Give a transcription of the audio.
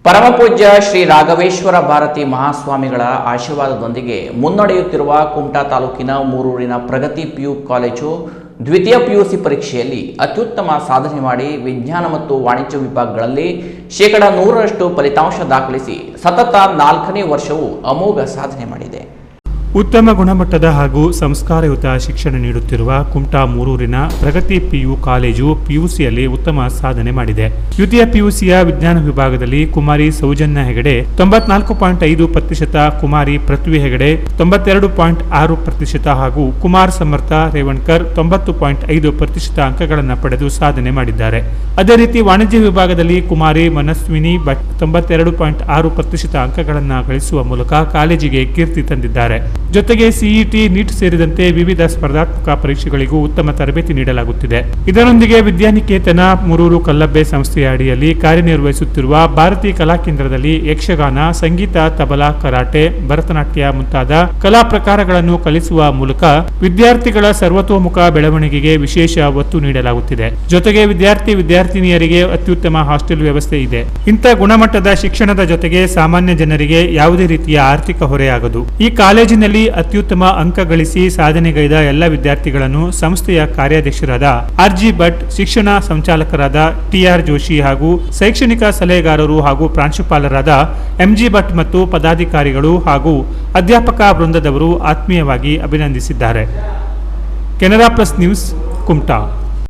ಪರಮಪೂಜ್ಯ ಶ್ರೀ ರಾಘವೇಶ್ವರ ಭಾರತಿ ಮಹಾಸ್ವಾಮಿಗಳ ಆಶೀರ್ವಾದದೊಂದಿಗೆ ಮುನ್ನಡೆಯುತ್ತಿರುವ ಕುಮಟಾ ತಾಲೂಕಿನ ಮೂರೂರಿನ ಪ್ರಗತಿ PU college ದ್ವಿತೀಯ ಪಿಯುಸಿ ಪರೀಕ್ಷೆಯಲ್ಲಿ ಅತ್ಯುತ್ತಮ ಸಾಧನೆ ಮಾಡಿ ವಿಜ್ಞಾನ ಮತ್ತು ವಾಣಿಜ್ಯ ವಿಭಾಗಗಳಲ್ಲಿ 100% ಫಲಿತಾಂಶ ದಾಖಲಿಸಿ ಸತತ 4ನೇ ವರ್ಷವೂ ಅಮೋಘ ಸಾಧನೆ ಮಾಡಿದೆ. ಉತ್ತಮ ಗುಣಮಟ್ಟದ ಹಾಗೂ ಸಂಸ್ಕಾರಯುತ ಶಿಕ್ಷಣ ನೀಡುತ್ತಿರುವ ಕುಮಟಾ ಮೂರೂರಿನ ಪ್ರಗತಿ ಪಿಯು ಕಾಲೇಜು ಪಿಯುಸಿಯಲ್ಲಿ ಉತ್ತಮ ಸಾಧನೆ ಮಾಡಿದೆ. ದ್ವಿತೀಯ ಪಿಯುಸಿಯ ವಿಜ್ಞಾನ ವಿಭಾಗದಲ್ಲಿ ಕುಮಾರಿ ಸೌಜನ್ಯ ಹೆಗಡೆ 94.5%, ಕುಮಾರಿ ಪೃಥ್ವಿ ಹೆಗಡೆ 92.6% ಹಾಗೂ ಕುಮಾರ್ ಸಮರ್ಥ ರೇವಣ್ಕರ್ 90.5% ಅಂಕಗಳನ್ನು ಪಡೆದು ಸಾಧನೆ ಮಾಡಿದ್ದಾರೆ. ಅದೇ ರೀತಿ ವಾಣಿಜ್ಯ ವಿಭಾಗದಲ್ಲಿ ಕುಮಾರಿ ಮನಸ್ವಿನಿ ಭಟ್ 92.6% ಅಂಕಗಳನ್ನು ಗಳಿಸುವ ಮೂಲಕ ಕಾಲೇಜಿಗೆ ಕೀರ್ತಿ ತಂದಿದ್ದಾರೆ. ಜೊತೆಗೆ ಸಿಇಟಿ, ನೀಟ್ ಸೇರಿದಂತೆ ವಿವಿಧ ಸ್ಪರ್ಧಾತ್ಮಕ ಪರೀಕ್ಷೆಗಳಿಗೂ ಉತ್ತಮ ತರಬೇತಿ ನೀಡಲಾಗುತ್ತಿದೆ. ಇದರೊಂದಿಗೆ ವಿದ್ಯಾನಿಕೇತನ ಮೂರೂರು ಕಲ್ಲಬ್ಬೆ ಸಂಸ್ಥೆಯ ಅಡಿಯಲ್ಲಿ ಕಾರ್ಯನಿರ್ವಹಿಸುತ್ತಿರುವ ಭಾರತೀಯ ಕಲಾ ಕೇಂದ್ರದಲ್ಲಿ ಯಕ್ಷಗಾನ, ಸಂಗೀತ, ತಬಲಾ, ಕರಾಟೆ, ಭರತನಾಟ್ಯ ಮುಂತಾದ ಕಲಾ ಪ್ರಕಾರಗಳನ್ನು ಕಲಿಸುವ ಮೂಲಕ ವಿದ್ಯಾರ್ಥಿಗಳ ಸರ್ವತೋಮುಖ ಬೆಳವಣಿಗೆಗೆ ವಿಶೇಷ ಒತ್ತು ನೀಡಲಾಗುತ್ತಿದೆ. ಜೊತೆಗೆ ವಿದ್ಯಾರ್ಥಿನಿಯರಿಗೆ ಅತ್ಯುತ್ತಮ ಹಾಸ್ಟೆಲ್ ವ್ಯವಸ್ಥೆ ಇದೆ. ಇಂಥ ಗುಣಮಟ್ಟದ ಶಿಕ್ಷಣದ ಜೊತೆಗೆ ಸಾಮಾನ್ಯ ಜನರಿಗೆ ಯಾವುದೇ ರೀತಿಯ ಆರ್ಥಿಕ ಹೊರೆಯಾಗದು. ಈ ಕಾಲೇಜಿನಲ್ಲಿ ಅತ್ಯುತ್ತಮ ಅಂಕ ಗಳಿಸಿ ಸಾಧನೆಗೈದ ಎಲ್ಲ ವಿದ್ಯಾರ್ಥಿಗಳನ್ನು ಸಂಸ್ಥೆಯ ಕಾರ್ಯಾಧ್ಯಕ್ಷರಾದ ಆರ್.ಜಿ. ಭಟ್, ಶಿಕ್ಷಣ ಸಂಚಾಲಕರಾದ ಟಿ.ಆರ್. ಜೋಶಿ ಹಾಗೂ ಶೈಕ್ಷಣಿಕ ಸಲಹೆಗಾರರು ಹಾಗೂ ಪ್ರಾಂಶುಪಾಲರಾದ ಎಂ.ಜಿ. ಭಟ್ ಮತ್ತು ಪದಾಧಿಕಾರಿಗಳು ಹಾಗೂ ಅಧ್ಯಾಪಕ ವೃಂದದವರು ಆತ್ಮೀಯವಾಗಿ ಅಭಿನಂದಿಸಿದ್ದಾರೆ. Canara plus news, Kumta.